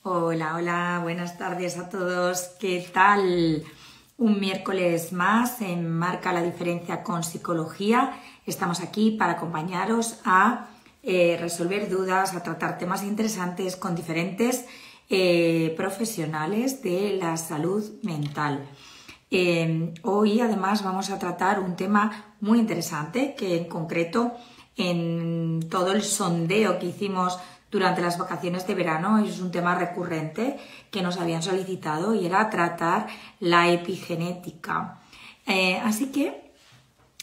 Hola, hola, buenas tardes a todos. ¿Qué tal? Un miércoles más en Marca la Diferencia con Psicología. Estamos aquí para acompañaros a resolver dudas, a tratar temas interesantes con diferentes profesionales de la salud mental. Hoy además vamos a tratar un tema muy interesante que en concreto en todo el sondeo que hicimos durante las vacaciones de verano es un tema recurrente que nos habían solicitado y era tratar la epigenética. Así que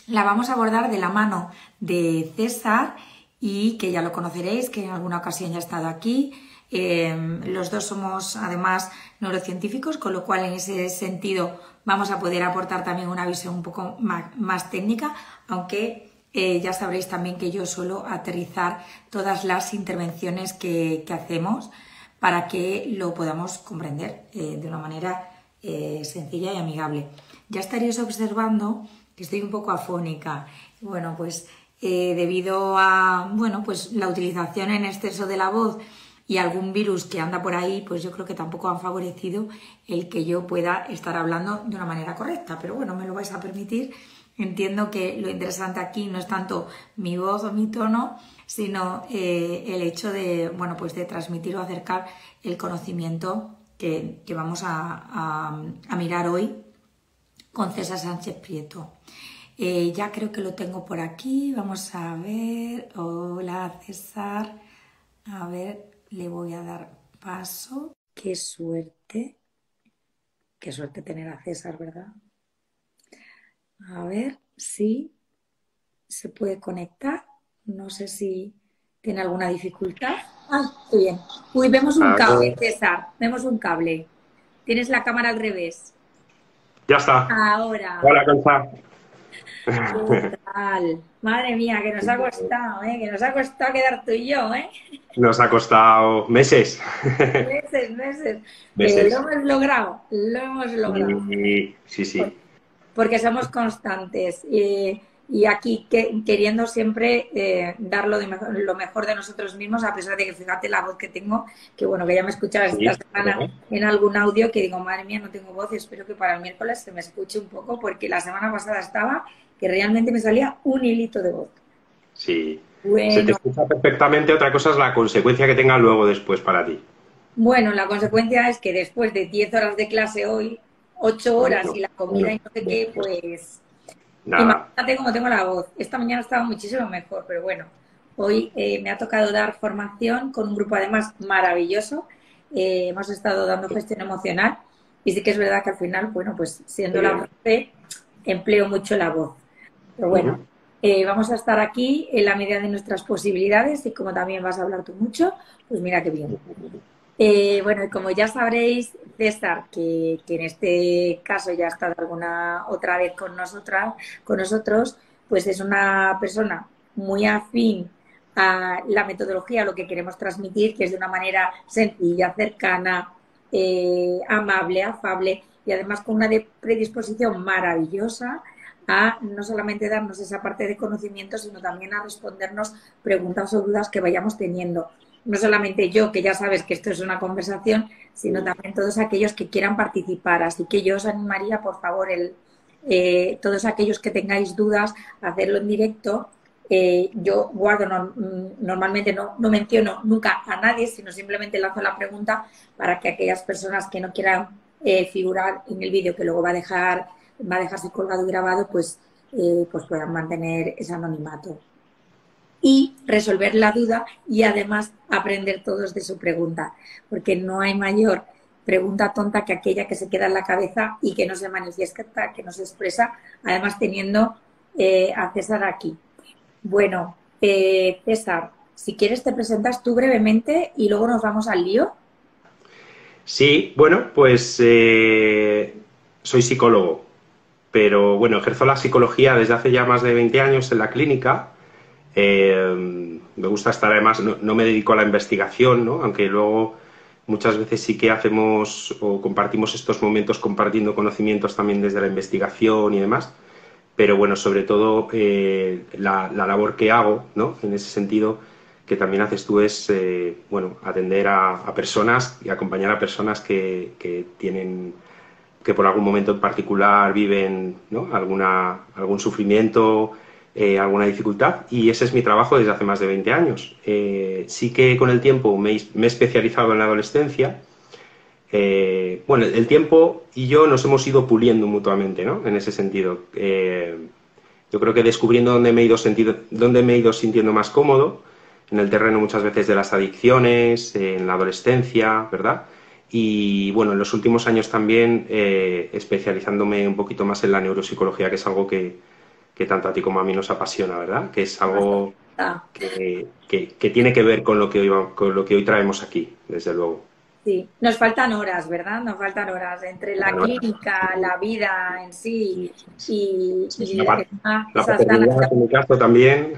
la vamos a abordar de la mano de César y que ya lo conoceréis, que en alguna ocasión ya ha estado aquí. Los dos somos además neurocientíficos, con lo cual en ese sentido vamos a poder aportar también una visión un poco más técnica, aunque ya sabréis también que yo suelo aterrizar todas las intervenciones que hacemos para que lo podamos comprender de una manera sencilla y amigable. Ya estaréis observando que estoy un poco afónica. Bueno, pues debido a pues la utilización en exceso de la voz y algún virus que anda por ahí, pues yo creo que tampoco han favorecido el que yo pueda estar hablando de una manera correcta. Pero bueno, me lo vais a permitir. Entiendo que lo interesante aquí no es tanto mi voz o mi tono, sino el hecho de, pues de transmitir o acercar el conocimiento que vamos a mirar hoy con César Sánchez Prieto. Ya creo que lo tengo por aquí. Vamos a ver. Hola, César. A ver, le voy a dar paso. Qué suerte. Qué suerte tener a César, ¿verdad? A ver si se puede conectar. No sé si tiene alguna dificultad. Ah, qué bien. Uy, vemos un cable, César. Vemos un cable. Tienes la cámara al revés. Ya está. Ahora. Hola, Concha. ¿Qué tal? Madre mía, que nos ha costado, ¿eh? Que nos ha costado quedar tú y yo, ¿eh? Nos ha costado meses. Meses. Pero lo Meses. hemos logrado, lo hemos logrado. Sí, sí. Porque somos constantes y aquí queriendo siempre dar lo mejor de nosotros mismos, a pesar de que fíjate la voz que tengo, que bueno, que ya me escucharás esta Sí. semana en algún audio que digo, madre mía, no tengo voz, espero que para el miércoles se me escuche un poco, porque la semana pasada estaba que realmente me salía un hilito de voz. Sí. Se te Bueno, escucha perfectamente. Otra cosa es la consecuencia que tenga luego después para ti. bueno, la consecuencia es que después de 10 horas de clase hoy, 8 horas y Bueno, la comida y no sé qué, pues nada. imagínate cómo tengo la voz. Esta mañana estaba muchísimo mejor, pero bueno, hoy me ha tocado dar formación con un grupo además maravilloso. Hemos estado dando gestión emocional y sí que es verdad que al final, bueno, pues siendo la Bien. profe, empleo mucho la voz. Pero bueno, Ujú. vamos a estar aquí en la medida de nuestras posibilidades y como también vas a hablar tú mucho, pues mira qué bien. Bueno, y como ya sabréis, César, que en este caso ya ha estado alguna otra vez con nosotros, pues es una persona muy afín a la metodología, a lo que queremos transmitir, que es de una manera sencilla, cercana, amable, afable y además con una predisposición maravillosa a no solamente darnos esa parte de conocimiento, sino también a respondernos preguntas o dudas que vayamos teniendo no solamente yo, que ya sabes que esto es una conversación, sino también todos aquellos que quieran participar. Así que yo os animaría, por favor, todos aquellos que tengáis dudas, a hacerlo en directo. Yo guardo, normalmente no menciono nunca a nadie, sino simplemente lanzo la pregunta para que aquellas personas que no quieran figurar en el vídeo que luego va a dejarse colgado y grabado, pues puedan mantener ese anonimato y resolver la duda y además aprender todos de su pregunta, porque no hay mayor pregunta tonta que aquella que se queda en la cabeza y que no se manifiesta, que no se expresa, además teniendo a César aquí. Bueno, César, si quieres te presentas tú brevemente y luego nos vamos al lío. Sí, bueno, pues soy psicólogo, pero bueno, ejerzo la psicología desde hace ya más de 20 años en la clínica. Me gusta estar, además, no me dedico a la investigación, ¿no? Aunque luego muchas veces sí que hacemos o compartimos estos momentos compartiendo conocimientos también desde la investigación y demás. Pero bueno, sobre todo la labor que hago, ¿no? En ese sentido, que también haces tú es, bueno, atender a personas y acompañar a personas que tienen, que por algún momento en particular viven, ¿no?, algún sufrimiento, alguna dificultad, y ese es mi trabajo desde hace más de 20 años. Sí que con el tiempo me he especializado en la adolescencia. Bueno, el tiempo y yo nos hemos ido puliendo mutuamente, ¿no?, en ese sentido. Yo creo que descubriendo dónde me he ido sintiendo más cómodo, en el terreno muchas veces de las adicciones, en la adolescencia, ¿verdad? Y bueno, en los últimos años también especializándome un poquito más en la neuropsicología, que es algo que tanto a ti como a mí nos apasiona, ¿verdad? Que es algo que tiene que ver con con lo que hoy traemos aquí, desde luego. Sí, nos faltan horas, ¿verdad? Nos faltan horas entre la clínica, la vida en sí y La esas ganas de... paternidad, en mi caso también,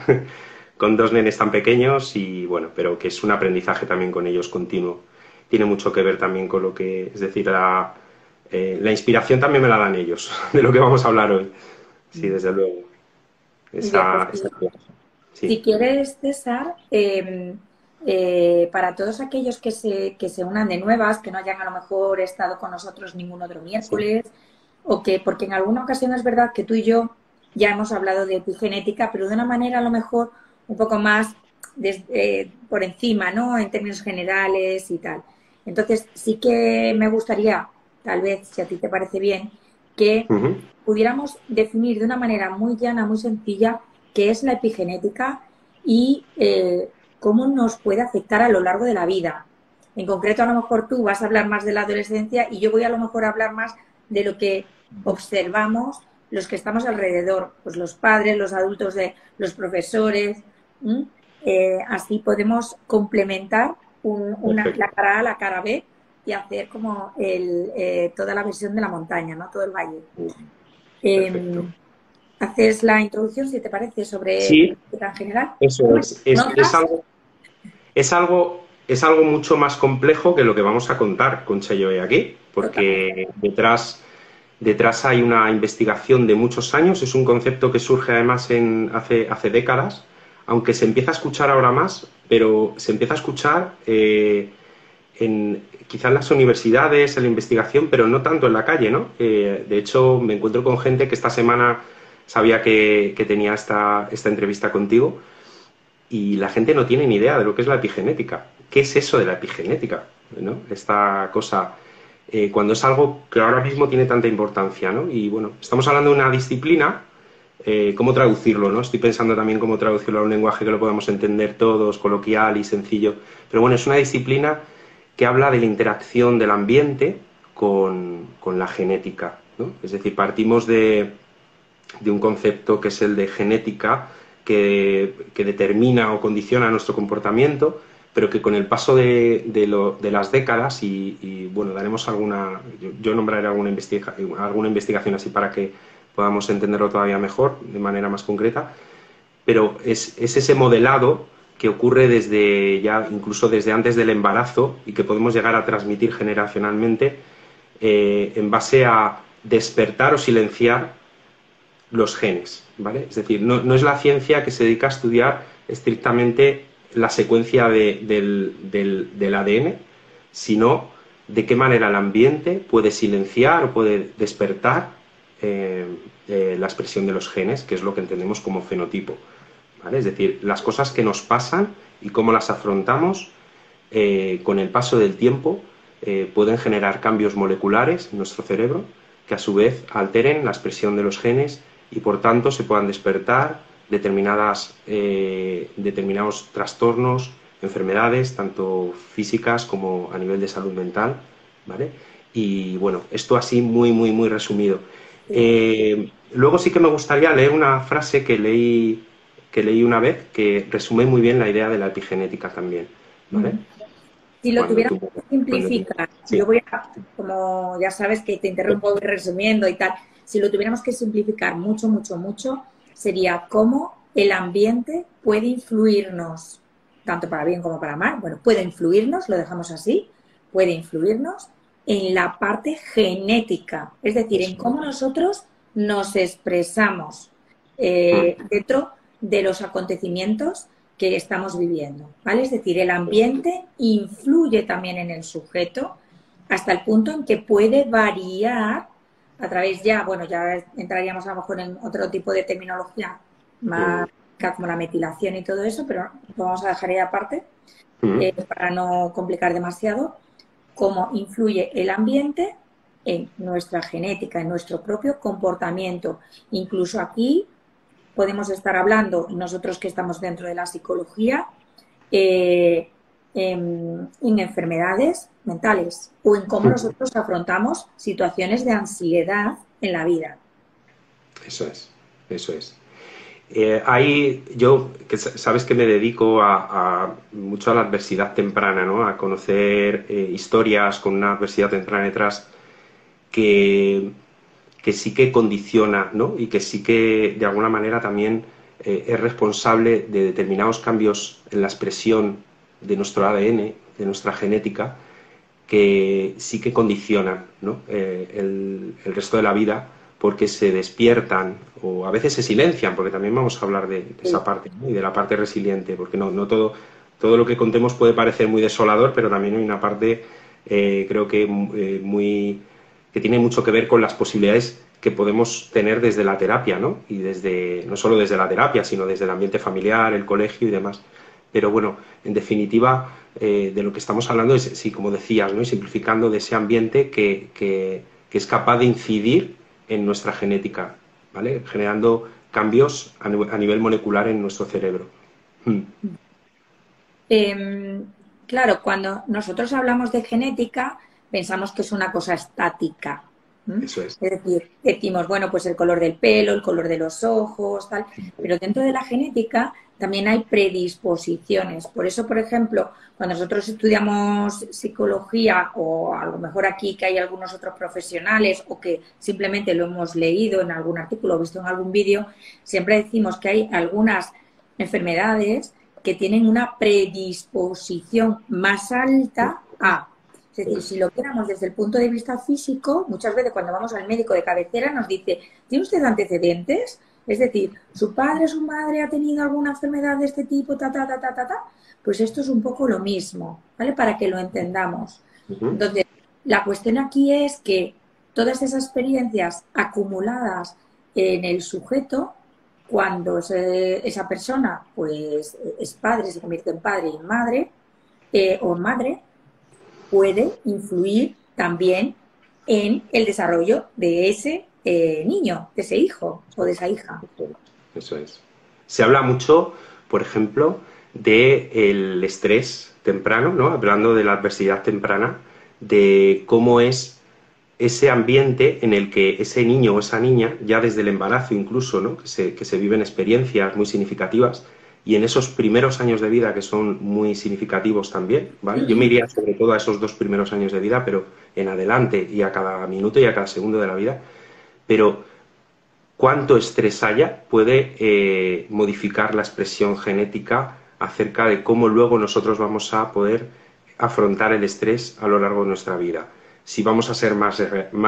con dos nenes tan pequeños y bueno, pero que es un aprendizaje también con ellos continuo. Tiene mucho que ver también con lo que, es decir, la inspiración también me la dan ellos, de lo que vamos a hablar hoy. Sí, desde luego. Mira, pues, Esa clase. si Sí, quieres, César, para todos aquellos que se unan de nuevas, que no hayan a lo mejor estado con nosotros ningún otro sí. miércoles, o que, porque en alguna ocasión es verdad que tú y yo ya hemos hablado de epigenética, pero de una manera a lo mejor un poco más por encima, ¿no? En términos generales y tal. Entonces, sí que me gustaría, tal vez, si a ti te parece bien, que Ujú. pudiéramos definir de una manera muy llana, muy sencilla, qué es la epigenética y cómo nos puede afectar a lo largo de la vida. En concreto, a lo mejor tú vas a hablar más de la adolescencia y yo voy a lo mejor a hablar más de lo que observamos los que estamos alrededor, pues los padres, los adultos, los profesores. Así podemos complementar la Perfecto, cara A, la cara B y hacer como toda la visión de la montaña, ¿no? Todo el valle. perfecto. Eh, Haces la introducción, si te parece, sobre Sí, epigenética en general. eso es. ¿Notas? Es algo mucho más complejo que lo que vamos a contar, Concha y yo hoy aquí, Totalmente. porque detrás hay una investigación de muchos años, es un concepto que surge además hace décadas, aunque se empieza a escuchar ahora más, pero se empieza a escuchar quizás en las universidades, en la investigación, pero no tanto en la calle, ¿no? De hecho, me encuentro con gente que esta semana sabía que tenía esta entrevista contigo y la gente no tiene ni idea de lo que es la epigenética. ¿Qué es eso de la epigenética? ¿No? Esta cosa, cuando es algo que ahora mismo tiene tanta importancia, ¿no? Y bueno, estamos hablando de una disciplina, ¿cómo traducirlo, no? Estoy pensando también cómo traducirlo a un lenguaje que lo podamos entender todos, coloquial y sencillo. Pero bueno, es una disciplina que habla de la interacción del ambiente con la genética, ¿no? Es decir, partimos de un concepto que es el de genética, que determina o condiciona nuestro comportamiento, pero que con el paso de las décadas, bueno, daremos yo nombraré alguna investigación así para que podamos entenderlo todavía mejor, de manera más concreta, pero es ese modelado que ocurre incluso desde antes del embarazo y que podemos llegar a transmitir generacionalmente en base a despertar o silenciar los genes, ¿vale? Es decir, no es la ciencia que se dedica a estudiar estrictamente la secuencia del ADN, sino de qué manera el ambiente puede silenciar o puede despertar la expresión de los genes, que es lo que entendemos como fenotipo, ¿vale? Es decir, las cosas que nos pasan y cómo las afrontamos con el paso del tiempo pueden generar cambios moleculares en nuestro cerebro que a su vez alteren la expresión de los genes y por tanto se puedan despertar determinados trastornos, enfermedades, tanto físicas como a nivel de salud mental, ¿vale? Y bueno, esto así muy, muy, muy resumido. Sí. Luego sí que me gustaría leer una frase que leí una vez que resume muy bien la idea de la epigenética también, ¿vale? Si lo Cuando tuviéramos tú, que cuando tú, simplificar, sí, yo voy a, como ya sabes que te interrumpo voy resumiendo y tal, si lo tuviéramos que simplificar mucho, mucho, mucho, sería cómo el ambiente puede influirnos, tanto para bien como para mal, bueno, puede influirnos, lo dejamos así, puede influirnos en la parte genética, es decir, en eso cómo es. nosotros nos expresamos Mm, dentro de los acontecimientos que estamos viviendo, ¿vale? Es decir, el ambiente influye también en el sujeto hasta el punto en que puede variar a través ya, bueno, ya entraríamos a lo mejor en otro tipo de terminología más como la metilación y todo eso, pero lo vamos a dejar ahí aparte para no complicar demasiado, cómo influye el ambiente en nuestra genética, en nuestro propio comportamiento. Incluso aquí podemos estar hablando, nosotros que estamos dentro de la psicología, en enfermedades mentales o en cómo nosotros afrontamos situaciones de ansiedad en la vida. Eso es, eso es. Ahí yo, que sabes que me dedico mucho a la adversidad temprana, ¿no? A conocer historias con una adversidad temprana detrás que, que sí que condiciona, ¿no? Y que sí que de alguna manera también es responsable de determinados cambios en la expresión de nuestro ADN, de nuestra genética, que sí que condicionan, ¿no? El resto de la vida, porque se despiertan o a veces se silencian, porque también vamos a hablar de esa parte, ¿no? Y de la parte resiliente, porque no todo lo que contemos puede parecer muy desolador, pero también hay una parte, creo que que tiene mucho que ver con las posibilidades que podemos tener desde la terapia, ¿no? Y no solo desde la terapia, sino desde el ambiente familiar, el colegio y demás. Pero bueno, en definitiva, de lo que estamos hablando es, sí, como decías, ¿no? Y simplificando, de ese ambiente que es capaz de incidir en nuestra genética, ¿vale? Generando cambios a nivel molecular en nuestro cerebro. Claro, cuando nosotros hablamos de genética, pensamos que es una cosa estática. Eso es. Es decir, decimos, bueno, pues el color del pelo, el color de los ojos, tal. Pero dentro de la genética también hay predisposiciones. Por eso, por ejemplo, cuando nosotros estudiamos psicología, o a lo mejor aquí que hay algunos otros profesionales, o que simplemente lo hemos leído en algún artículo o visto en algún vídeo, siempre decimos que hay algunas enfermedades que tienen una predisposición más alta a. Es decir, si lo viéramos desde el punto de vista físico, muchas veces cuando vamos al médico de cabecera nos dice, ¿tiene usted antecedentes? Es decir, ¿su padre o su madre ha tenido alguna enfermedad de este tipo? Pues esto es un poco lo mismo, ¿vale? Para que lo entendamos. Entonces, la cuestión aquí es que todas esas experiencias acumuladas en el sujeto, cuando esa persona pues es padre, se convierte en padre y en madre, o madre, puede influir también en el desarrollo de ese niño, de ese hijo o de esa hija. Eso es. Se habla mucho, por ejemplo, del estrés temprano, ¿no? Hablando de la adversidad temprana, de cómo es ese ambiente en el que ese niño o esa niña, ya desde el embarazo incluso, ¿no? que se viven experiencias muy significativas, y en esos primeros años de vida que son muy significativos también, ¿vale? Yo me iría sobre todo a esos 2 primeros años de vida, pero en adelante y a cada minuto y a cada segundo de la vida, pero cuánto estrés haya puede modificar la expresión genética acerca de cómo luego nosotros vamos a poder afrontar el estrés a lo largo de nuestra vida. Si vamos a ser más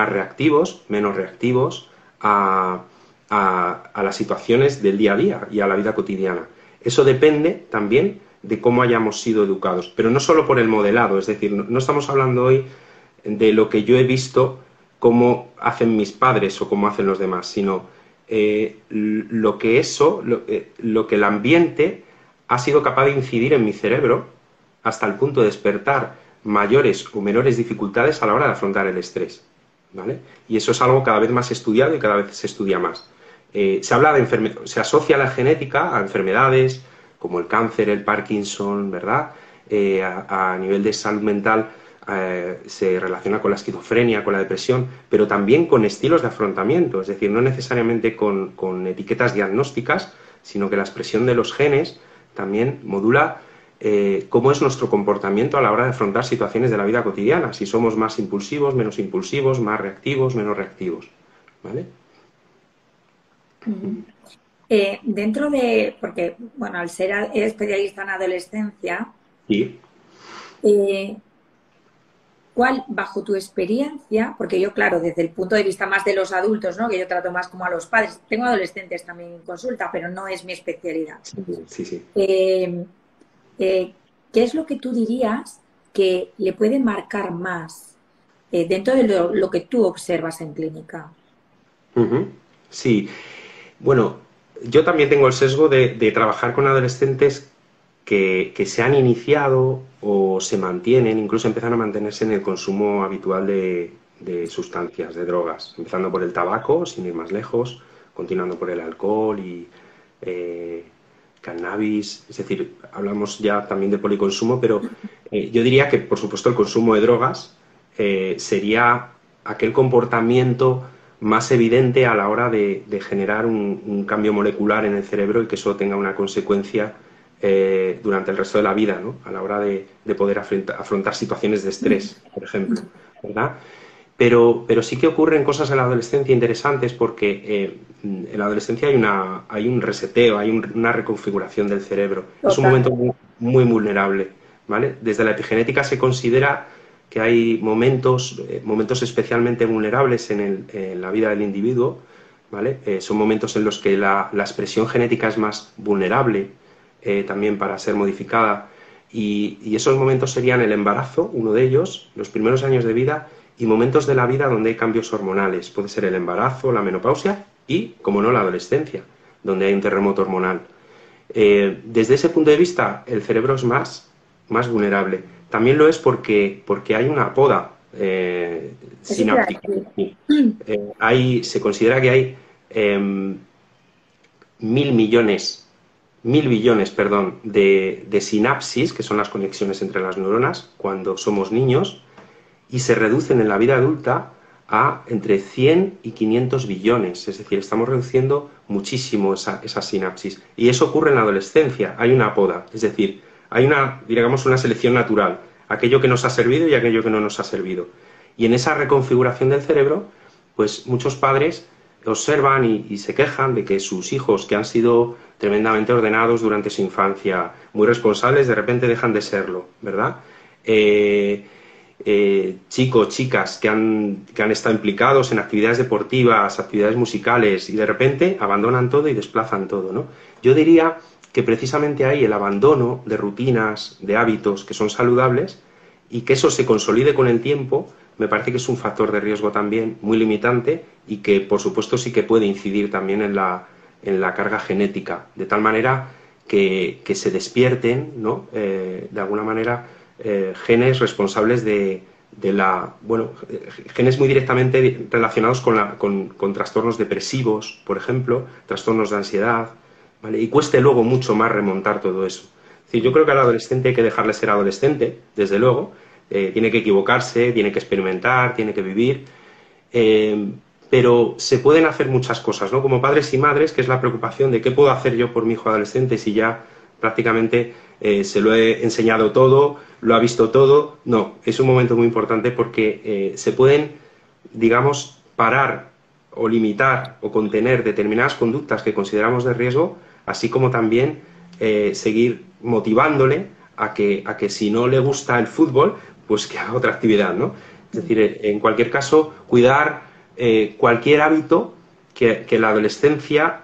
reactivos, menos reactivos a las situaciones del día a día y a la vida cotidiana. Eso depende también de cómo hayamos sido educados, pero no solo por el modelado, es decir, no estamos hablando hoy de lo que yo he visto cómo hacen mis padres o cómo hacen los demás, sino lo que el ambiente ha sido capaz de incidir en mi cerebro hasta el punto de despertar mayores o menores dificultades a la hora de afrontar el estrés, ¿vale? Y eso es algo cada vez más estudiado y cada vez se estudia más. Se asocia la genética a enfermedades como el cáncer, el Parkinson, ¿verdad? A nivel de salud mental se relaciona con la esquizofrenia, con la depresión, pero también con estilos de afrontamiento, es decir, no necesariamente con etiquetas diagnósticas, sino que la expresión de los genes también modula cómo es nuestro comportamiento a la hora de afrontar situaciones de la vida cotidiana, si somos más impulsivos, menos impulsivos, más reactivos, menos reactivos, ¿vale? Dentro de, porque, bueno, al ser especialista en adolescencia, Sí. ¿cuál, bajo tu experiencia, porque yo, claro, desde el punto de vista más de los adultos, ¿no? Que yo trato más como a los padres, tengo adolescentes también en consulta, pero no es mi especialidad. Sí, sí. Eh, ¿Qué es lo que tú dirías que le puede marcar más dentro de lo que tú observas en clínica? Ujú. Sí, bueno, yo también tengo el sesgo de trabajar con adolescentes que se han iniciado o se mantienen, incluso empiezan a mantenerse en el consumo habitual de sustancias, de drogas, empezando por el tabaco, sin ir más lejos, continuando por el alcohol y eh, cannabis, es decir, hablamos ya también de policonsumo, pero yo diría que, por supuesto, el consumo de drogas sería aquel comportamiento más evidente a la hora de generar un cambio molecular en el cerebro y que eso tenga una consecuencia durante el resto de la vida, ¿no? A la hora de poder afrontar situaciones de estrés, por ejemplo, ¿verdad? Pero sí que ocurren cosas en la adolescencia interesantes porque en la adolescencia hay un reseteo, hay una reconfiguración del cerebro. Es un momento Totalmente. muy vulnerable, ¿vale? Desde la epigenética se considera que hay momentos especialmente vulnerables en la vida del individuo, ¿vale? Son momentos en los que la expresión genética es más vulnerable también para ser modificada y esos momentos serían el embarazo, uno de ellos, los primeros años de vida y momentos de la vida donde hay cambios hormonales. Puede ser el embarazo, la menopausia y, como no, la adolescencia, donde hay un terremoto hormonal. Desde ese punto de vista, el cerebro es más vulnerable. También lo es porque hay una poda Eso te iba a sináptica. decir. Se considera que hay 1.000 millones, 1.000 billones, perdón, de sinapsis, que son las conexiones entre las neuronas, cuando somos niños, y se reducen en la vida adulta a entre 100 y 500 billones. Es decir, estamos reduciendo muchísimo esa sinapsis. Y eso ocurre en la adolescencia. Hay una poda. Es decir, hay digamos, una selección natural. Aquello que nos ha servido y aquello que no nos ha servido. Y en esa reconfiguración del cerebro, pues muchos padres observan y se quejan de que sus hijos, que han sido tremendamente ordenados durante su infancia, muy responsables, de repente dejan de serlo, ¿verdad? Chicos, chicas que han estado implicados en actividades deportivas, actividades musicales y de repente abandonan todo y desplazan todo, ¿no? Yo diría que precisamente ahí el abandono de rutinas, de hábitos que son saludables y que eso se consolide con el tiempo, me parece que es un factor de riesgo también muy limitante y que por supuesto sí que puede incidir también en la carga genética, de tal manera que se despierten, ¿no? De alguna manera genes responsables genes muy directamente relacionados con trastornos depresivos, por ejemplo, trastornos de ansiedad, ¿vale? Y cueste luego mucho más remontar todo eso. Es decir, yo creo que al adolescente hay que dejarle ser adolescente, desde luego, tiene que equivocarse, tiene que experimentar, tiene que vivir, eh, pero se pueden hacer muchas cosas, ¿no? Como padres y madres, que es la preocupación de qué puedo hacer yo por mi hijo adolescente si ya prácticamente se lo he enseñado todo, lo ha visto todo. No, es un momento muy importante porque se pueden, digamos, parar o limitar o contener determinadas conductas que consideramos de riesgo, así como también seguir motivándole a que si no le gusta el fútbol, pues que haga otra actividad, ¿no? Es decir, en cualquier caso, cuidar cualquier hábito que la adolescencia,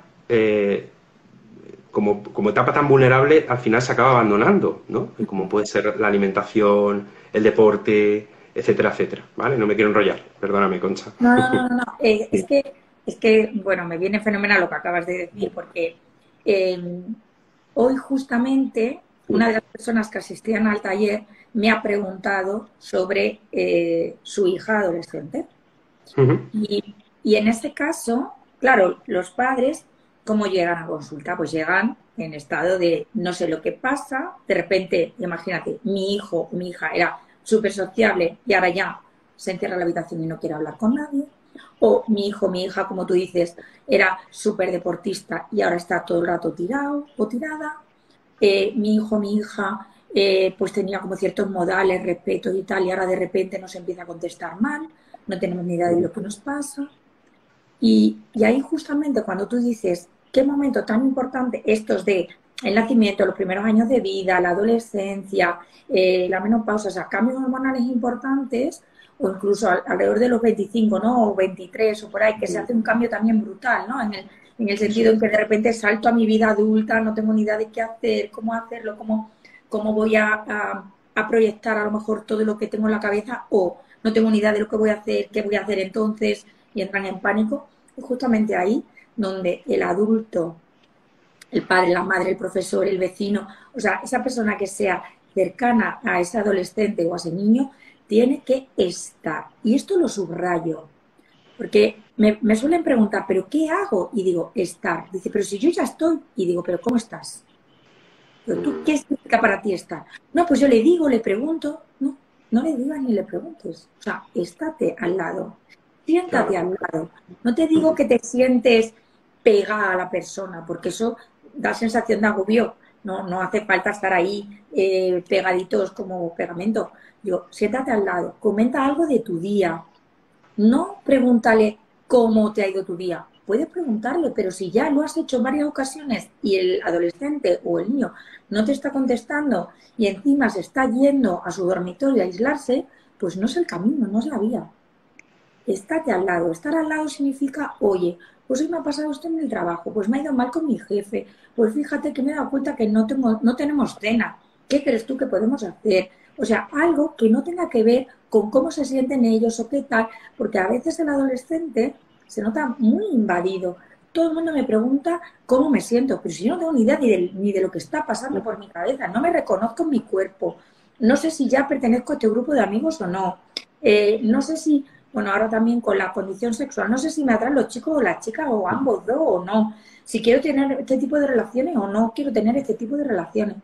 como etapa tan vulnerable, al final se acaba abandonando, ¿no? Como puede ser la alimentación, el deporte, etcétera, etcétera, ¿vale? No me quiero enrollar, perdóname, Concha. No, no, no, no, no. Es que, bueno, me viene fenomenal lo que acabas de decir, porque eh, hoy justamente una de las personas que asistían al taller me ha preguntado sobre su hija adolescente. Ujú. Y en este caso, claro, los padres, ¿cómo llegan a consulta? Pues llegan en estado de no sé lo que pasa, de repente, imagínate, mi hijo o mi hija era súper sociable y ahora ya se encierra en la habitación y no quiere hablar con nadie. O mi hijo, mi hija, como tú dices, era súper deportista y ahora está todo el rato tirado o tirada. Mi hijo, mi hija, pues tenía como ciertos modales, respeto y tal, y ahora de repente nos empieza a contestar mal, no tenemos ni idea de lo que nos pasa. Y ahí justamente cuando tú dices, qué momento tan importante estos de el nacimiento, los primeros años de vida, la adolescencia, la menopausia, o sea, cambios hormonales importantes, o incluso alrededor de los 25, ¿no? O 23 o por ahí, que se hace un cambio también brutal, ¿no? En el sentido en que de repente salto a mi vida adulta, no tengo ni idea de qué hacer, cómo hacerlo, cómo voy a proyectar a lo mejor todo lo que tengo en la cabeza, o no tengo ni idea de lo que voy a hacer, qué voy a hacer entonces, y entran en pánico. Es justamente ahí donde el adulto, el padre, la madre, el profesor, el vecino, o sea, esa persona que sea cercana a ese adolescente o a ese niño, tiene que estar. Y esto lo subrayo, porque me suelen preguntar, ¿pero qué hago? Y digo, estar. Dice, pero si yo ya estoy. Y digo, ¿pero cómo estás? ¿Pero tú qué significa para ti estar? No, pues yo le digo, le pregunto. No, no le digas ni le preguntes. O sea, estate al lado. Siéntate Claro. al lado. No te digo que te sientes pegada a la persona, porque eso da sensación de agobio. No, no hace falta estar ahí pegaditos como pegamento. Yo, siéntate al lado, comenta algo de tu día, no pregúntale cómo te ha ido tu día. Puedes preguntarle, pero si ya lo has hecho en varias ocasiones y el adolescente o el niño no te está contestando y encima se está yendo a su dormitorio a aislarse, pues no es el camino, no es la vía. Estate al lado. Estar al lado significa, oye, pues hoy me ha pasado esto en el trabajo, pues me ha ido mal con mi jefe, pues fíjate que me he dado cuenta que no tenemos cena. ¿Qué crees tú que podemos hacer? O sea, algo que no tenga que ver con cómo se sienten ellos o qué tal, porque a veces el adolescente se nota muy invadido. Todo el mundo me pregunta cómo me siento, pero si yo no tengo ni idea ni de lo que está pasando por mi cabeza, no me reconozco en mi cuerpo, no sé si ya pertenezco a este grupo de amigos o no, no sé si, bueno, ahora también con la condición sexual, no sé si me atraen los chicos o las chicas o ambos dos o no, si quiero tener este tipo de relaciones o no quiero tener este tipo de relaciones.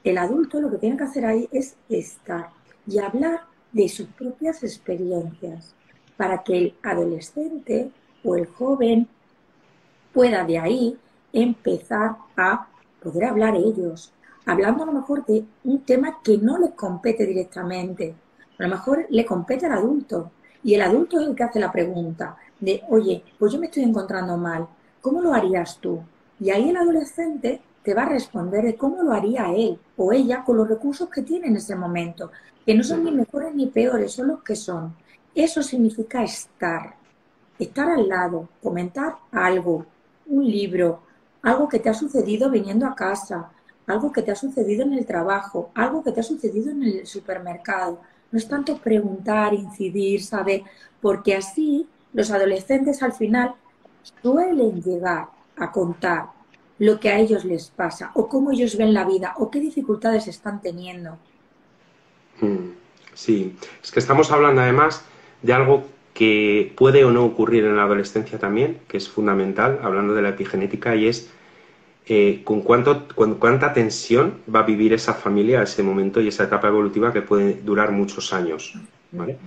El adulto lo que tiene que hacer ahí es estar y hablar de sus propias experiencias para que el adolescente o el joven pueda de ahí empezar a poder hablar ellos, hablando a lo mejor de un tema que no les compete directamente, a lo mejor le compete al adulto y el adulto es el que hace la pregunta de, oye, pues yo me estoy encontrando mal, ¿cómo lo harías tú? Y ahí el adolescente te va a responder de cómo lo haría él o ella con los recursos que tiene en ese momento, que no son ni mejores ni peores, son los que son. Eso significa estar al lado, comentar algo, un libro, algo que te ha sucedido viniendo a casa, algo que te ha sucedido en el trabajo, algo que te ha sucedido en el supermercado. No es tanto preguntar, incidir, saber, porque así los adolescentes al final suelen llegar a contar lo que a ellos les pasa o cómo ellos ven la vida o qué dificultades están teniendo. Mm, sí, es que estamos hablando además de algo que puede o no ocurrir en la adolescencia también, que es fundamental, hablando de la epigenética, y es con cuánta tensión va a vivir esa familia a ese momento y esa etapa evolutiva que puede durar muchos años, ¿vale?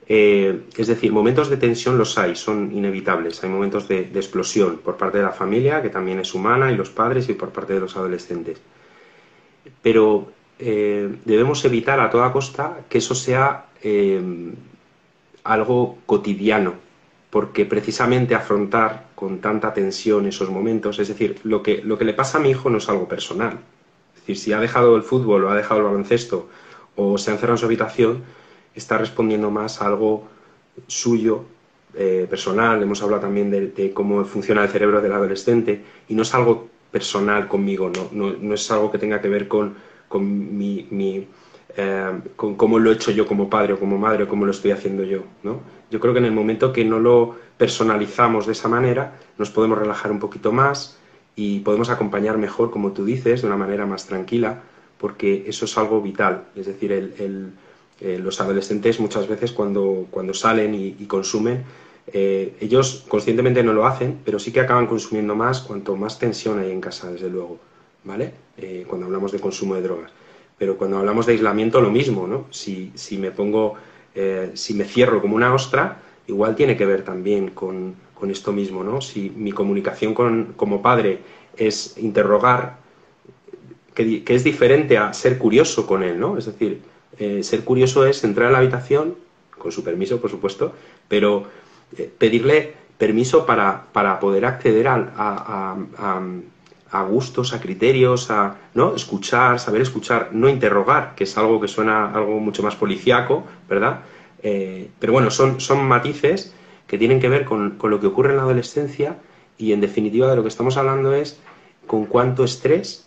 Es decir, momentos de tensión los hay, son inevitables. Hay momentos de explosión por parte de la familia, que también es humana, y los padres, y por parte de los adolescentes. Pero debemos evitar a toda costa que eso sea algo cotidiano, porque precisamente afrontar con tanta tensión esos momentos, es decir, lo que le pasa a mi hijo no es algo personal. Es decir, si ha dejado el fútbol o ha dejado el baloncesto o se ha encerrado en su habitación, está respondiendo más a algo suyo, personal. Hemos hablado también de cómo funciona el cerebro del adolescente y no es algo personal conmigo, no es algo que tenga que ver con con cómo lo he hecho yo como padre o como madre o cómo lo estoy haciendo yo, ¿no? Yo creo que en el momento que no lo personalizamos de esa manera, nos podemos relajar un poquito más y podemos acompañar mejor, como tú dices, de una manera más tranquila, porque eso es algo vital. Es decir, los adolescentes muchas veces cuando salen y consumen, ellos conscientemente no lo hacen, pero sí que acaban consumiendo más cuanto más tensión hay en casa, desde luego, ¿vale? Cuando hablamos de consumo de drogas. Pero cuando hablamos de aislamiento, lo mismo, ¿no? Si me pongo, si me cierro como una ostra, igual tiene que ver también con esto mismo, ¿no? Si mi comunicación como padre es interrogar, que es diferente a ser curioso con él, ¿no? Es decir, ser curioso es entrar a la habitación, con su permiso, por supuesto, pero pedirle permiso para poder acceder a gustos, a criterios, a, ¿no? Escuchar, saber escuchar, no interrogar, que es algo que suena algo mucho más policíaco, ¿verdad? Pero bueno, son matices que tienen que ver con lo que ocurre en la adolescencia y en definitiva de lo que estamos hablando es con cuánto estrés,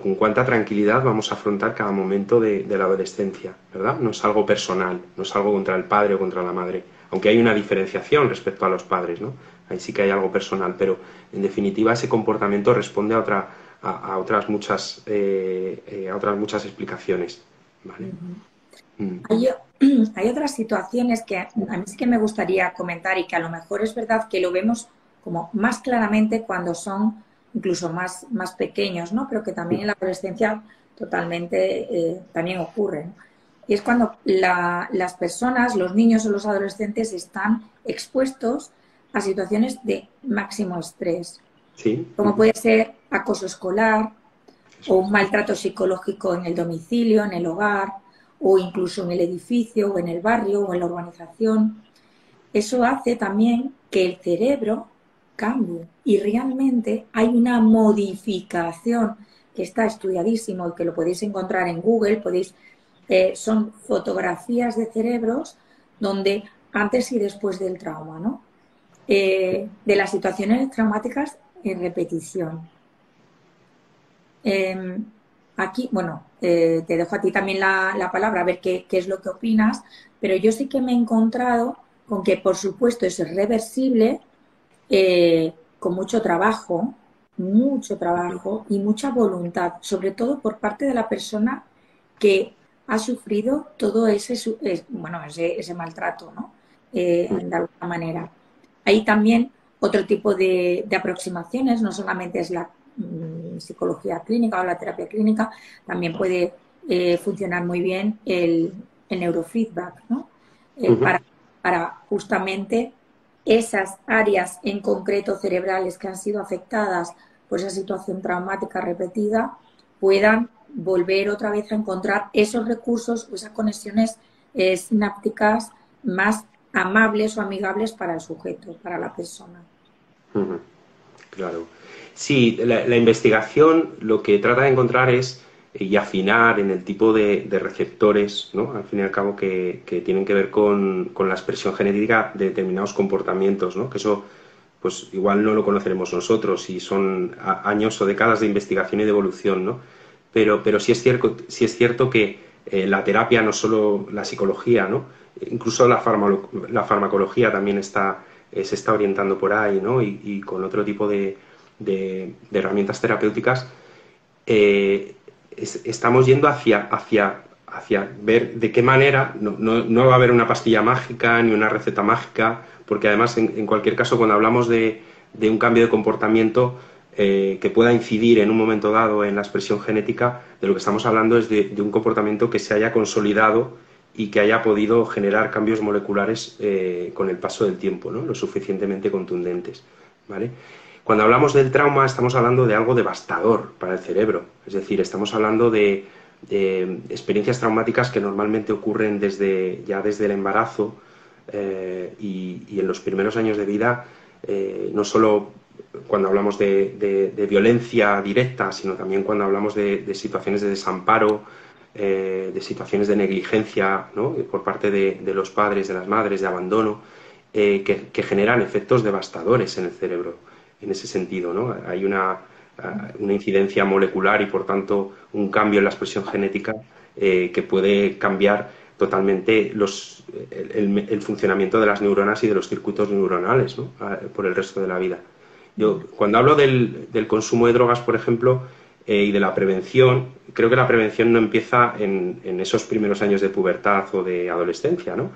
con cuánta tranquilidad vamos a afrontar cada momento de la adolescencia, ¿verdad? No es algo personal, no es algo contra el padre o contra la madre, aunque hay una diferenciación respecto a los padres, ¿no? Ahí sí que hay algo personal, pero en definitiva ese comportamiento responde a otras muchas explicaciones, ¿vale? Mm. Hay otras situaciones que a mí sí que me gustaría comentar y que a lo mejor es verdad que lo vemos como más claramente cuando son incluso más pequeños, ¿no? Pero que también en la adolescencia totalmente también ocurre, ¿no? Y es cuando las personas, los niños o los adolescentes están expuestos a situaciones de máximo estrés, Sí. como puede ser acoso escolar Eso o es. un maltrato psicológico en el domicilio, en el hogar, o incluso en el edificio, o en el barrio, o en la urbanización. Eso hace también que el cerebro cambie y realmente hay una modificación que está estudiadísimo y que lo podéis encontrar en Google, son fotografías de cerebros donde antes y después del trauma, ¿no? De las situaciones traumáticas en repetición. Aquí, bueno, te dejo a ti también la palabra, a ver qué es lo que opinas, pero yo sí que me he encontrado con que, por supuesto, es reversible, con mucho trabajo y mucha voluntad, sobre todo por parte de la persona que ha sufrido todo ese maltrato, ¿no? De alguna manera. Hay también otro tipo de aproximaciones, no solamente es la psicología clínica o la terapia clínica, también puede funcionar muy bien el neurofeedback, ¿no? Para justamente esas áreas en concreto cerebrales que han sido afectadas por esa situación traumática repetida puedan volver otra vez a encontrar esos recursos o esas conexiones sinápticas más amables o amigables para el sujeto, para la persona. Claro. Sí, la investigación lo que trata de encontrar es y afinar en el tipo de receptores, ¿no? Al fin y al cabo, que tienen que ver con la expresión genética de determinados comportamientos, ¿no? Que eso, pues igual no lo conoceremos nosotros y son años o décadas de investigación y de evolución, ¿no? Pero sí es cierto que la terapia, no solo la psicología, ¿no? Incluso la farmacología también se está orientando por ahí, ¿no? Y con otro tipo de herramientas terapéuticas, estamos yendo hacia ver de qué manera, no va a haber una pastilla mágica ni una receta mágica, porque además en cualquier caso cuando hablamos de un cambio de comportamiento que pueda incidir en un momento dado en la expresión genética, de lo que estamos hablando es de un comportamiento que se haya consolidado y que haya podido generar cambios moleculares con el paso del tiempo, ¿no? Lo suficientemente contundentes, ¿vale? Cuando hablamos del trauma estamos hablando de algo devastador para el cerebro, es decir, estamos hablando de experiencias traumáticas que normalmente ocurren desde el embarazo y en los primeros años de vida, no solo cuando hablamos de violencia directa, sino también cuando hablamos de situaciones de desamparo, de situaciones de negligencia, ¿no? Por parte de los padres, de las madres, de abandono, que generan efectos devastadores en el cerebro. En ese sentido, ¿no? Hay una incidencia molecular y, por tanto, un cambio en la expresión genética que puede cambiar totalmente el funcionamiento de las neuronas y de los circuitos neuronales, ¿no? Por el resto de la vida. Yo, cuando hablo del consumo de drogas, por ejemplo, y de la prevención, creo que la prevención no empieza en esos primeros años de pubertad o de adolescencia, ¿no?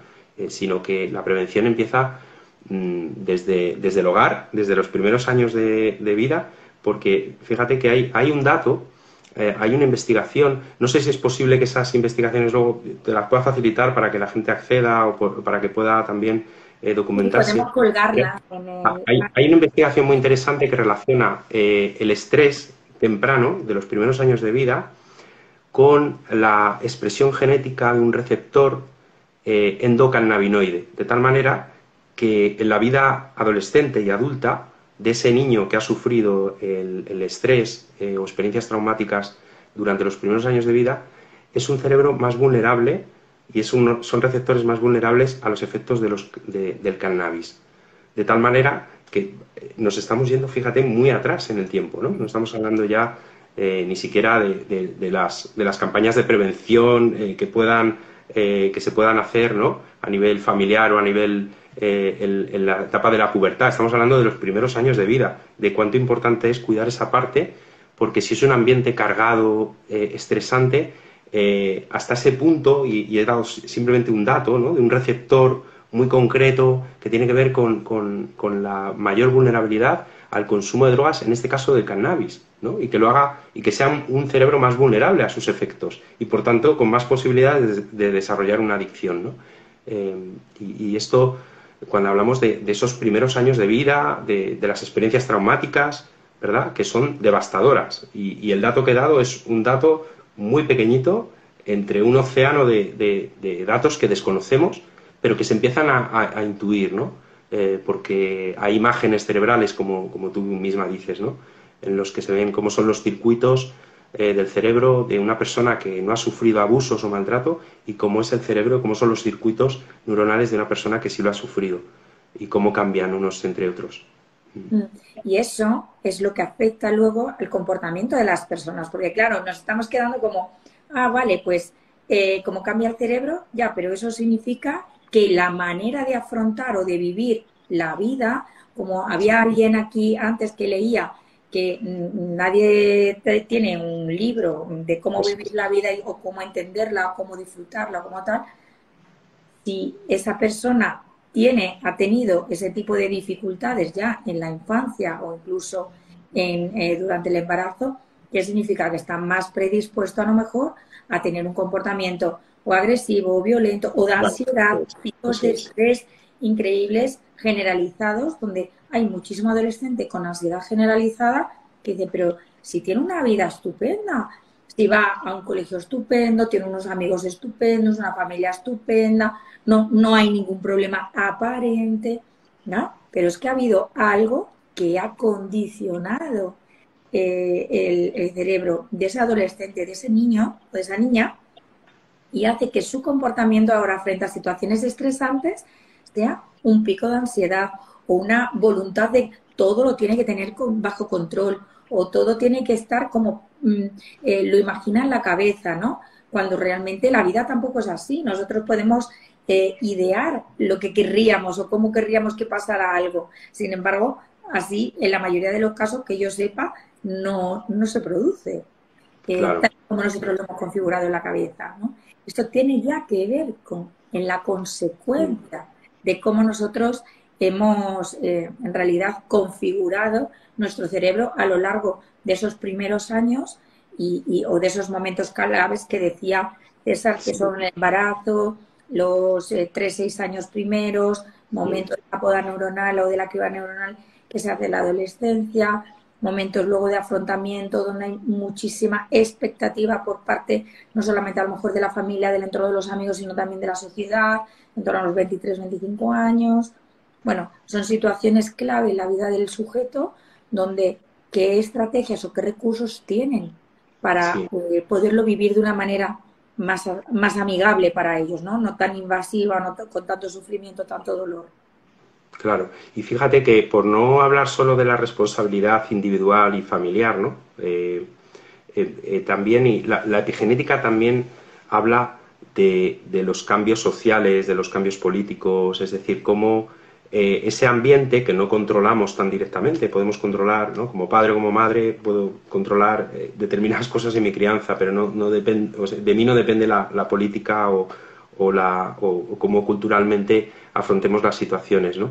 Sino que la prevención empieza desde el hogar, desde los primeros años de vida, porque fíjate que hay un dato, hay una investigación, no sé si es posible que esas investigaciones luego te las pueda facilitar para que la gente acceda o para que pueda también documentarse. Podemos colgarla en Hay una investigación muy interesante que relaciona el estrés temprano de los primeros años de vida con la expresión genética de un receptor endocannabinoide, de tal manera que en la vida adolescente y adulta de ese niño que ha sufrido el estrés o experiencias traumáticas durante los primeros años de vida, es un cerebro más vulnerable y son receptores más vulnerables a los efectos del cannabis. De tal manera que nos estamos yendo, fíjate, muy atrás en el tiempo, ¿no? No estamos hablando ya ni siquiera de las campañas de prevención que se puedan hacer, ¿no? A nivel familiar o a nivel en la etapa de la pubertad. Estamos hablando de los primeros años de vida, de cuánto importante es cuidar esa parte, porque si es un ambiente cargado, estresante, hasta ese punto, y he dado simplemente un dato, ¿no? De un receptor muy concreto que tiene que ver con la mayor vulnerabilidad al consumo de drogas, en este caso del cannabis, ¿no? Y que lo haga y que sea un cerebro más vulnerable a sus efectos y por tanto con más posibilidades de desarrollar una adicción, ¿no? Y esto, cuando hablamos de esos primeros años de vida, de las experiencias traumáticas, ¿verdad?, que son devastadoras, y el dato que he dado es un dato muy pequeñito entre un océano de datos que desconocemos, pero que se empiezan a intuir, ¿no? Porque hay imágenes cerebrales, como tú misma dices, ¿no?, en los que se ven cómo son los circuitos del cerebro de una persona que no ha sufrido abusos o maltrato y cómo es el cerebro, cómo son los circuitos neuronales de una persona que sí lo ha sufrido y cómo cambian unos entre otros. Y eso es lo que afecta luego al comportamiento de las personas, porque claro, nos estamos quedando como, vale, pues como cambia el cerebro, ya, pero eso significa que la manera de afrontar o de vivir la vida, como había alguien aquí antes que leía, que nadie tiene un libro de cómo vivir la vida o cómo entenderla o cómo disfrutarla o cómo tal, si esa persona ha tenido ese tipo de dificultades ya en la infancia o incluso durante el embarazo, ¿qué significa? Que está más predispuesto a lo mejor a tener un comportamiento o agresivo o violento o de ansiedad, picos de estrés increíbles generalizados, donde hay muchísimo adolescente con ansiedad generalizada que dice, pero si tiene una vida estupenda, si va a un colegio estupendo, tiene unos amigos estupendos, una familia estupenda, no hay ningún problema aparente, ¿no? Pero es que ha habido algo que ha condicionado el cerebro de ese adolescente, de ese niño o de esa niña, y hace que su comportamiento ahora frente a situaciones estresantes sea un pico de ansiedad o una voluntad de todo lo tiene que tener bajo control o todo tiene que estar como lo imagina en la cabeza, ¿no? Cuando realmente la vida tampoco es así. Nosotros podemos idear lo que querríamos o cómo querríamos que pasara algo. Sin embargo, así, en la mayoría de los casos que yo sepa, no se produce. Claro. Tal como nosotros lo hemos configurado en la cabeza, ¿no? Esto tiene ya que ver en la consecuencia de cómo nosotros hemos en realidad configurado nuestro cerebro a lo largo de esos primeros años o de esos momentos claves que decía César, que son el embarazo, los 3-6 años primeros, momentos de la poda neuronal o de la criba neuronal que se hace en la adolescencia, momentos luego de afrontamiento donde hay muchísima expectativa por parte no solamente a lo mejor de la familia, del entorno de los amigos, sino también de la sociedad, en torno a los 23-25 años. Bueno, son situaciones clave en la vida del sujeto donde qué estrategias o qué recursos tienen para poderlo vivir de una manera más amigable para ellos, ¿no? No tan invasiva, no con tanto sufrimiento, tanto dolor. Claro, y fíjate que por no hablar solo de la responsabilidad individual y familiar, ¿no? También, y la epigenética también habla de los cambios sociales, de los cambios políticos, es decir, cómo ese ambiente que no controlamos tan directamente, podemos controlar, ¿no? Como padre o como madre, puedo controlar determinadas cosas en mi crianza, pero o sea, de mí no depende la política o cómo culturalmente afrontemos las situaciones, ¿no?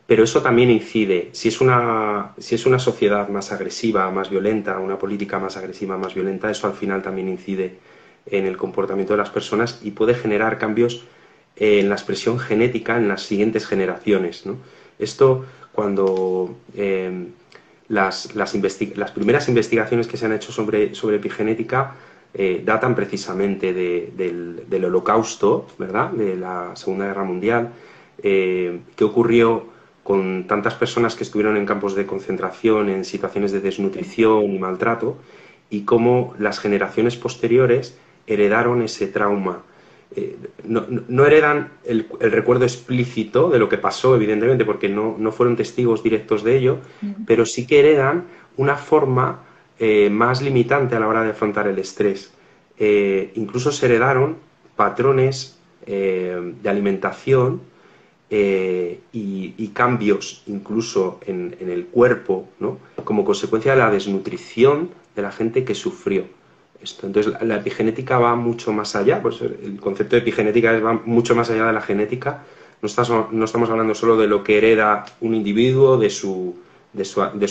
Pero eso también incide, si es una sociedad más agresiva, más violenta, una política más agresiva, más violenta, eso al final también incide en el comportamiento de las personas y puede generar cambios en la expresión genética en las siguientes generaciones, ¿no? Esto, cuando las primeras investigaciones que se han hecho sobre epigenética datan precisamente del Holocausto, ¿verdad?, de la Segunda Guerra Mundial, que ocurrió con tantas personas que estuvieron en campos de concentración, en situaciones de desnutrición y maltrato, y cómo las generaciones posteriores heredaron ese trauma. No heredan el recuerdo explícito de lo que pasó, evidentemente, porque no fueron testigos directos de ello, pero sí que heredan una forma más limitante a la hora de afrontar el estrés. Incluso se heredaron patrones de alimentación y cambios incluso en el cuerpo, ¿no? Como consecuencia de la desnutrición de la gente que sufrió esto. Entonces la epigenética va mucho más allá, pues el concepto de epigenética va mucho más allá de la genética. No estamos hablando solo de lo que hereda un individuo de su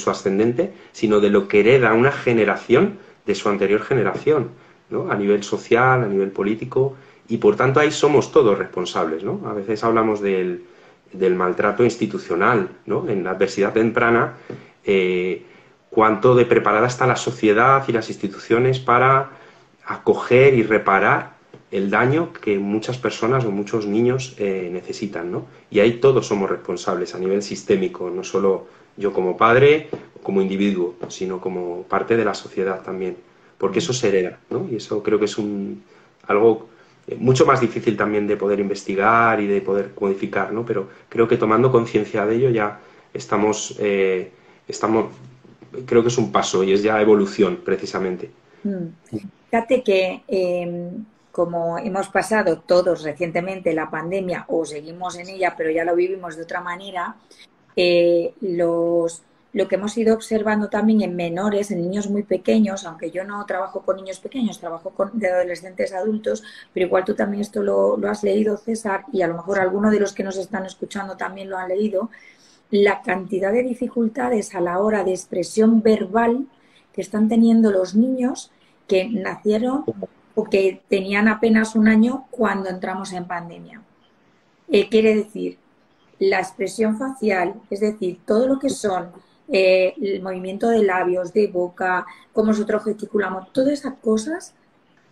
ascendente, sino de lo que hereda una generación de su anterior generación, ¿no? A nivel social, a nivel político, y por tanto ahí somos todos responsables, ¿no? A veces hablamos del maltrato institucional, ¿no? En la adversidad temprana, cuánto de preparada está la sociedad y las instituciones para acoger y reparar el daño que muchas personas o muchos niños necesitan, ¿no? Y ahí todos somos responsables a nivel sistémico, no solo yo como padre, como individuo, sino como parte de la sociedad también, porque eso se hereda, ¿no? Y eso creo que es algo mucho más difícil también de poder investigar y de poder codificar, ¿no? Pero creo que tomando conciencia de ello ya estamos, creo que es un paso y es ya evolución, precisamente. Fíjate que como hemos pasado todos recientemente la pandemia o seguimos en ella, pero ya lo vivimos de otra manera, lo que hemos ido observando también en menores, en niños muy pequeños, aunque yo no trabajo con niños pequeños, trabajo de adolescentes adultos, pero igual tú también esto lo has leído, César, y a lo mejor alguno de los que nos están escuchando también lo han leído, la cantidad de dificultades a la hora de expresión verbal que están teniendo los niños que nacieron o que tenían apenas un año cuando entramos en pandemia. Quiere decir, la expresión facial, es decir, todo lo que son el movimiento de labios, de boca, cómo nosotros gesticulamos, todas esas cosas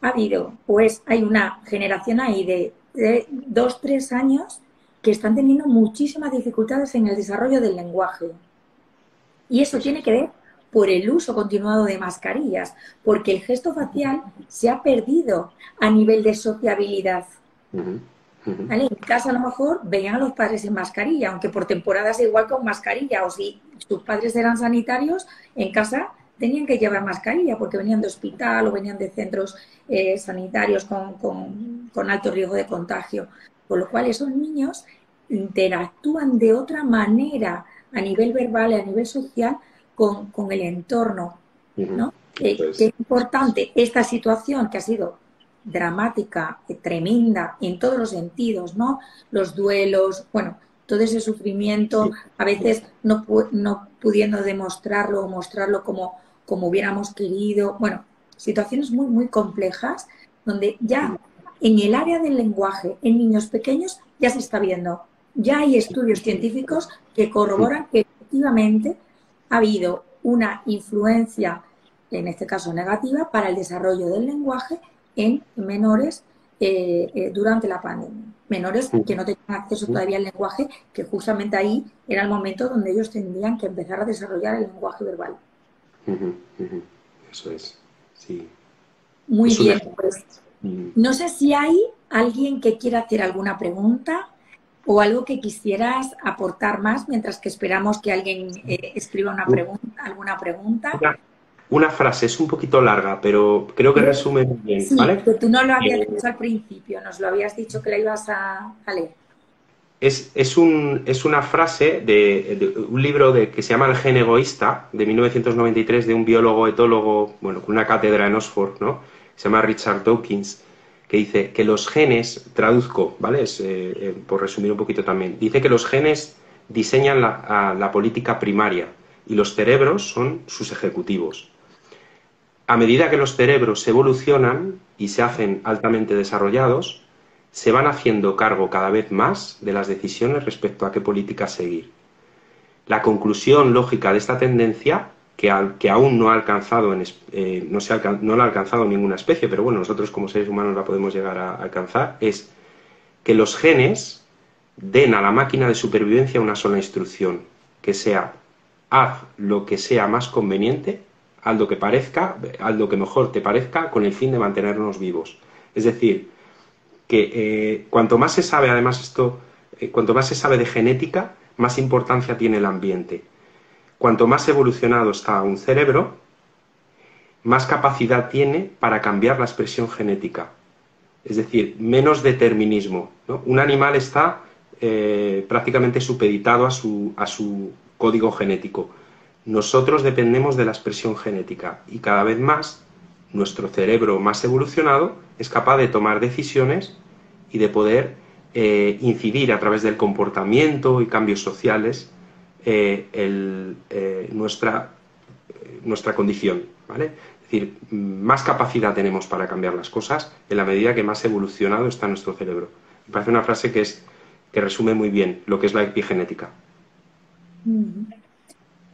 ha habido, pues hay una generación ahí de 2, 3 años que están teniendo muchísimas dificultades en el desarrollo del lenguaje. Y eso tiene que ver por el uso continuado de mascarillas, porque el gesto facial se ha perdido a nivel de sociabilidad. ¿Vale? En casa a lo mejor veían a los padres en mascarilla, aunque por temporadas igual con mascarilla, o si sus padres eran sanitarios, en casa tenían que llevar mascarilla porque venían de hospital o venían de centros sanitarios con alto riesgo de contagio. Con lo cual esos niños interactúan de otra manera a nivel verbal y a nivel social con el entorno, ¿no? Qué importante esta situación que ha sido dramática, tremenda en todos los sentidos, ¿no? Los duelos, bueno, todo ese sufrimiento, a veces no pudiendo demostrarlo o mostrarlo como hubiéramos querido, bueno, situaciones muy, muy complejas donde ya en el área del lenguaje en niños pequeños ya se está viendo, ya hay estudios científicos que corroboran que efectivamente ha habido una influencia, en este caso negativa, para el desarrollo del lenguaje en menores durante la pandemia. Menores que no tenían acceso todavía al lenguaje, que justamente ahí era el momento donde ellos tendrían que empezar a desarrollar el lenguaje verbal. Eso es, sí. Muy bien, pues no sé si hay alguien que quiera hacer alguna pregunta o algo que quisieras aportar más mientras que esperamos que alguien escriba alguna pregunta. Una frase, es un poquito larga, pero creo que resume muy bien, sí, ¿vale? Que tú no lo habías dicho al principio, nos lo habías dicho que la ibas a leer. Es una frase de un libro que se llama El gen egoísta, de 1993, de un biólogo etólogo, bueno, con una cátedra en Oxford, ¿no? Se llama Richard Dawkins, que dice que los genes, traduzco, ¿vale? Por resumir un poquito también, dice que los genes diseñan la política primaria y los cerebros son sus ejecutivos. A medida que los cerebros evolucionan y se hacen altamente desarrollados, se van haciendo cargo cada vez más de las decisiones respecto a qué política seguir. La conclusión lógica de esta tendencia, que aún no ha alcanzado no la ha alcanzado ninguna especie, pero bueno, nosotros como seres humanos la podemos llegar a alcanzar, es que los genes den a la máquina de supervivencia una sola instrucción, que sea: haz lo que sea más conveniente, haz lo que parezca, haz lo que mejor te parezca, con el fin de mantenernos vivos. Es decir, que cuanto más se sabe, además esto, cuanto más se sabe de genética, más importancia tiene el ambiente. Cuanto más evolucionado está un cerebro, más capacidad tiene para cambiar la expresión genética. Es decir, menos determinismo, ¿no? Un animal está prácticamente supeditado a su código genético. Nosotros dependemos de la expresión genética y cada vez más nuestro cerebro más evolucionado es capaz de tomar decisiones y de poder incidir a través del comportamiento y cambios sociales nuestra condición, ¿vale? Es decir, más capacidad tenemos para cambiar las cosas en la medida que más evolucionado está nuestro cerebro. Me parece una frase que resume muy bien lo que es la epigenética.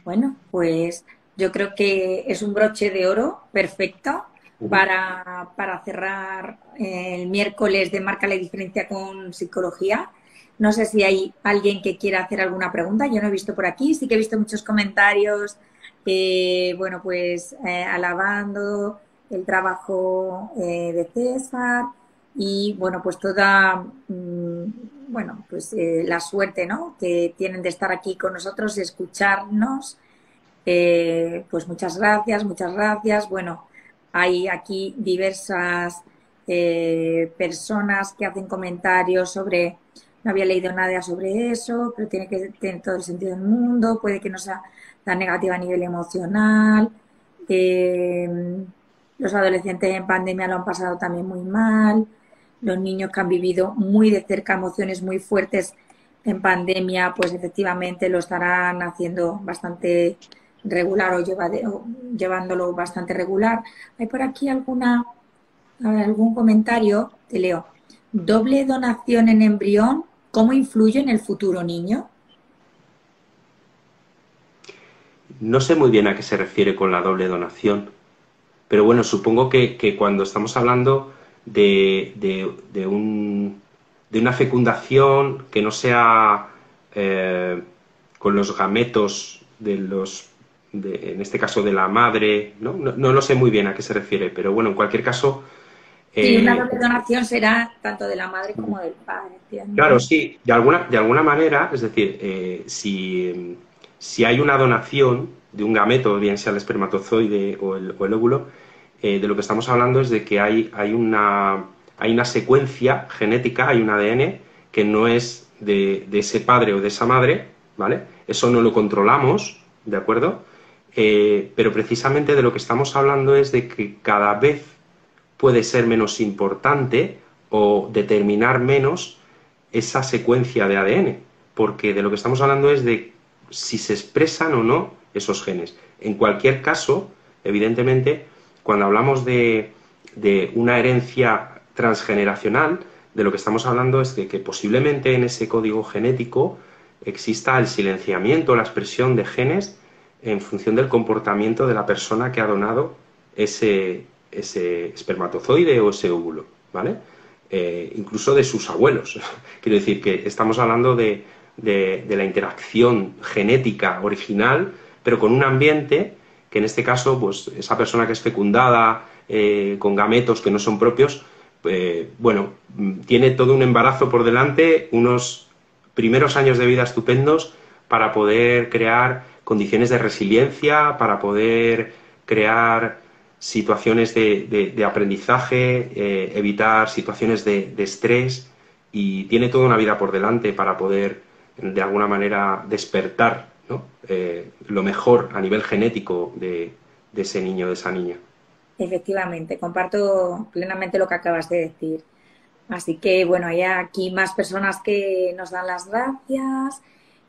Bueno, pues yo creo que es un broche de oro perfecto para cerrar el miércoles de Marca la Diferencia con Psicología. No sé si hay alguien que quiera hacer alguna pregunta. Yo no he visto por aquí, sí que he visto muchos comentarios, bueno, pues alabando el trabajo de César y, bueno, pues toda, bueno, pues la suerte, ¿no?, que tienen de estar aquí con nosotros y escucharnos. Pues muchas gracias, muchas gracias. Bueno, hay aquí diversas personas que hacen comentarios sobre, no había leído nada sobre eso, pero tiene que tener todo el sentido del mundo, puede que no sea tan negativa a nivel emocional. Los adolescentes en pandemia lo han pasado también muy mal. Los niños que han vivido muy de cerca emociones muy fuertes en pandemia, pues efectivamente lo estarán haciendo bastante regular o llevándolo bastante regular. ¿Hay por aquí algún comentario? Te leo. ¿Doble donación en embrión? ¿Cómo influye en el futuro niño? No sé muy bien a qué se refiere con la doble donación, pero bueno, supongo que cuando estamos hablando de una fecundación que no sea con los gametos en este caso de la madre, ¿no? No lo sé muy bien a qué se refiere, pero bueno, en cualquier caso... Sí, una doble donación será tanto de la madre como del padre. Claro, sí, de alguna manera, es decir, si hay una donación de un gameto, bien sea el espermatozoide o el óvulo, de lo que estamos hablando es de que hay una secuencia genética, hay un ADN que no es de ese padre o de esa madre, ¿vale? Eso no lo controlamos, ¿de acuerdo? Pero precisamente de lo que estamos hablando es de que cada vez puede ser menos importante o determinar menos esa secuencia de ADN, porque de lo que estamos hablando es de si se expresan o no esos genes. En cualquier caso, evidentemente, cuando hablamos de una herencia transgeneracional, de lo que estamos hablando es de que posiblemente en ese código genético exista el silenciamiento, la expresión de genes en función del comportamiento de la persona que ha donado ese espermatozoide o ese óvulo, ¿vale? Incluso de sus abuelos. Quiero decir que estamos hablando de la interacción genética original, pero con un ambiente que en este caso, pues esa persona que es fecundada con gametos que no son propios, bueno, tiene todo un embarazo por delante, unos primeros años de vida estupendos para poder crear condiciones de resiliencia, para poder crear situaciones de aprendizaje, evitar situaciones de estrés, y tiene toda una vida por delante para poder de alguna manera despertar, ¿no? Lo mejor a nivel genético de ese niño, de esa niña. Efectivamente, comparto plenamente lo que acabas de decir. Así que, bueno, hay aquí más personas que nos dan las gracias.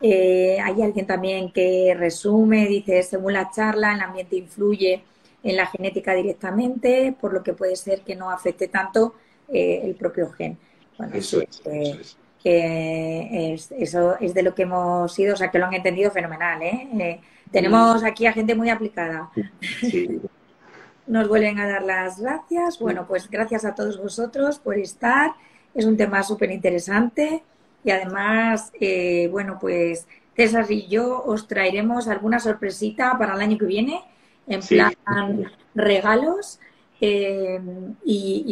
Hay alguien también que resume, dice, según la charla, el ambiente influye en la genética directamente, por lo que puede ser que no afecte tanto el propio gen. Bueno, Eso sí, es, eso es. eso es de lo que hemos sido, o sea, que lo han entendido fenomenal, ¿eh? Sí, Tenemos aquí a gente muy aplicada. sí. Nos vuelven a dar las gracias. Bueno, pues gracias a todos vosotros por estar. Es un tema súper interesante. y además, bueno, pues César y yo os traeremos alguna sorpresita para el año que viene, en plan Sí, regalos. eh,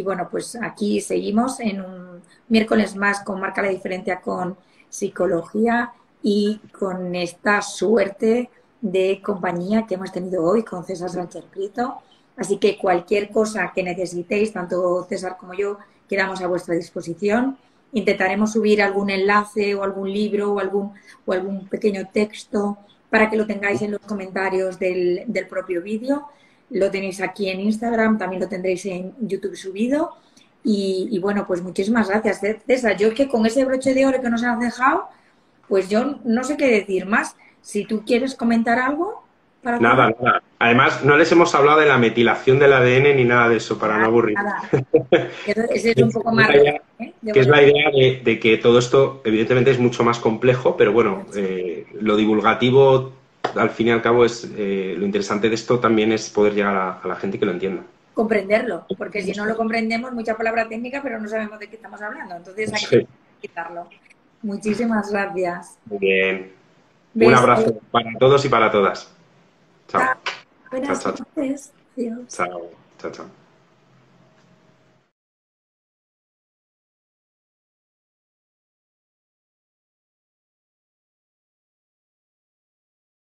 bueno, pues aquí seguimos en un miércoles más con Marca la Diferencia con psicología y con esta suerte de compañía que hemos tenido hoy con César Sánchez Prieto. Así que cualquier cosa que necesitéis, tanto César como yo, quedamos a vuestra disposición. Intentaremos subir algún enlace o algún libro o algún pequeño texto para que lo tengáis en los comentarios del propio vídeo. Lo tenéis aquí en Instagram, también lo tendréis en YouTube subido. Bueno, pues muchísimas gracias, César. Yo es que con ese broche de oro que nos has dejado, pues yo no sé qué decir más. Si tú quieres comentar algo para cerrar. nada, nada. Además, no les hemos hablado de la metilación del ADN ni nada de eso, para no Nada, aburrir. nada. Ese es un poco más La idea- reto, ¿eh? que Debo es la decir. idea de que todo esto, evidentemente, es mucho más complejo, pero bueno, lo divulgativo, al fin y al cabo, es lo interesante de esto también es poder llegar a la gente que lo entienda. Comprenderlo, porque si no lo comprendemos, mucha palabra técnica, pero no sabemos de qué estamos hablando. Entonces hay que Sí. quitarlo. Muchísimas gracias. Muy bien. Un Besos. abrazo para todos y para todas. Chao. Chao. Chao, Buenas chao, chao. noches. Adiós. Chao, chao, chao.